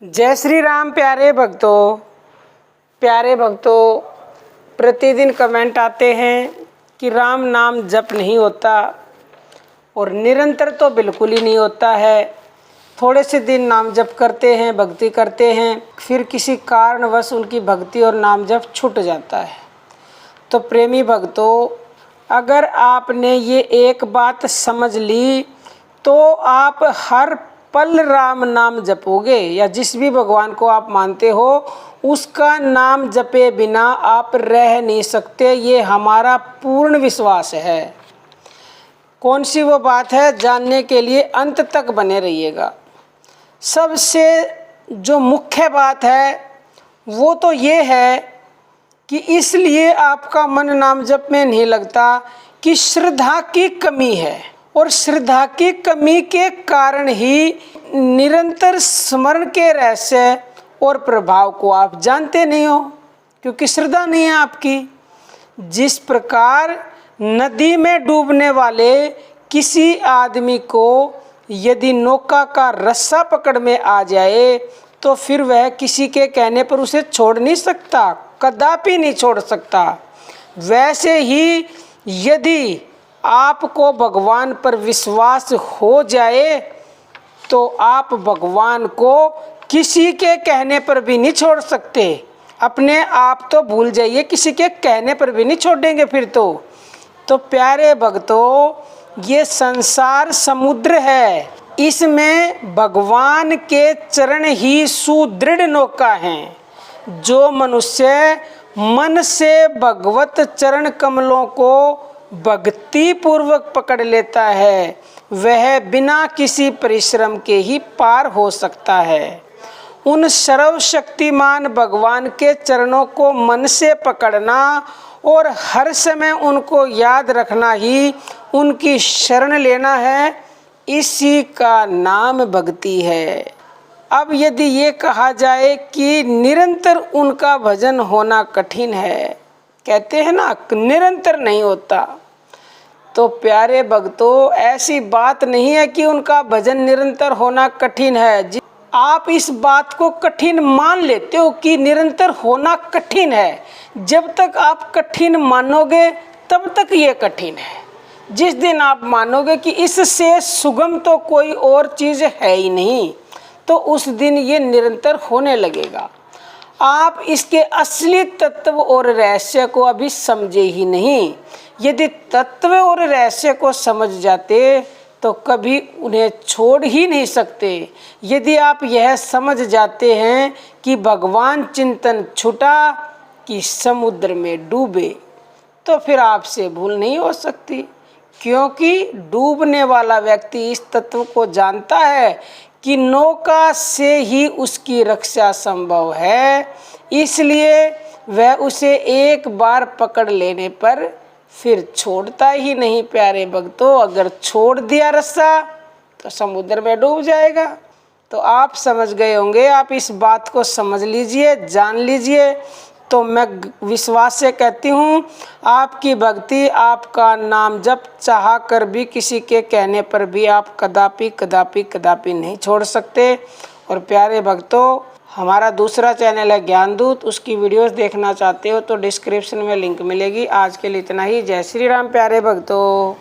जय श्री राम प्यारे भक्तों। प्रतिदिन कमेंट आते हैं कि राम नाम जप नहीं होता और निरंतर तो बिल्कुल ही नहीं होता है। थोड़े से दिन नाम जप करते हैं, भक्ति करते हैं, फिर किसी कारणवश उनकी भक्ति और नाम जप छूट जाता है। तो प्रेमी भक्तों, अगर आपने ये एक बात समझ ली तो आप हर पल राम नाम जपोगे, या जिस भी भगवान को आप मानते हो उसका नाम जपे बिना आप रह नहीं सकते। ये हमारा पूर्ण विश्वास है। कौन सी वो बात है, जानने के लिए अंत तक बने रहिएगा। सबसे जो मुख्य बात है वो तो ये है कि इसलिए आपका मन नाम जप में नहीं लगता कि श्रद्धा की कमी है, और श्रद्धा की कमी के कारण ही निरंतर स्मरण के रहस्य और प्रभाव को आप जानते नहीं हो, क्योंकि श्रद्धा नहीं है आपकी। जिस प्रकार नदी में डूबने वाले किसी आदमी को यदि नौका का रस्सा पकड़ में आ जाए तो फिर वह किसी के कहने पर उसे छोड़ नहीं सकता, कदापि नहीं छोड़ सकता। वैसे ही यदि आपको भगवान पर विश्वास हो जाए तो आप भगवान को किसी के कहने पर भी नहीं छोड़ सकते। अपने आप तो भूल जाइए, किसी के कहने पर भी नहीं छोड़ेंगे फिर तो प्यारे भक्तों, ये संसार समुद्र है, इसमें भगवान के चरण ही सुदृढ़ नौका हैं। जो मनुष्य मन से भगवत चरण कमलों को भक्ति पूर्वक पकड़ लेता है वह बिना किसी परिश्रम के ही पार हो सकता है। उन सर्वशक्तिमान भगवान के चरणों को मन से पकड़ना और हर समय उनको याद रखना ही उनकी शरण लेना है, इसी का नाम भक्ति है। अब यदि ये कहा जाए कि निरंतर उनका भजन होना कठिन है, कहते हैं ना निरंतर नहीं होता, तो प्यारे भक्तों ऐसी बात नहीं है कि उनका भजन निरंतर होना कठिन है। आप इस बात को कठिन मान लेते हो कि निरंतर होना कठिन है। जब तक आप कठिन मानोगे तब तक ये कठिन है। जिस दिन आप मानोगे कि इससे सुगम तो कोई और चीज़ है ही नहीं, तो उस दिन ये निरंतर होने लगेगा। आप इसके असली तत्व और रहस्य को अभी समझे ही नहीं। यदि तत्व और रहस्य को समझ जाते तो कभी उन्हें छोड़ ही नहीं सकते। यदि आप यह समझ जाते हैं कि भगवान चिंतन छूटा कि समुद्र में डूबे, तो फिर आपसे भूल नहीं हो सकती, क्योंकि डूबने वाला व्यक्ति इस तत्व को जानता है कि नौका से ही उसकी रक्षा संभव है, इसलिए वह उसे एक बार पकड़ लेने पर फिर छोड़ता ही नहीं। प्यारे भक्तों, अगर छोड़ दिया रस्सा तो समुद्र में डूब जाएगा। तो आप समझ गए होंगे। आप इस बात को समझ लीजिए, जान लीजिए, तो मैं विश्वास से कहती हूँ आपकी भक्ति, आपका नाम जप चाह कर भी किसी के कहने पर भी आप कदापि कदापि कदापि नहीं छोड़ सकते। और प्यारे भक्तों, हमारा दूसरा चैनल है ज्ञानदूत, उसकी वीडियोस देखना चाहते हो तो डिस्क्रिप्शन में लिंक मिलेगी। आज के लिए इतना ही। जय श्री राम प्यारे भक्तों।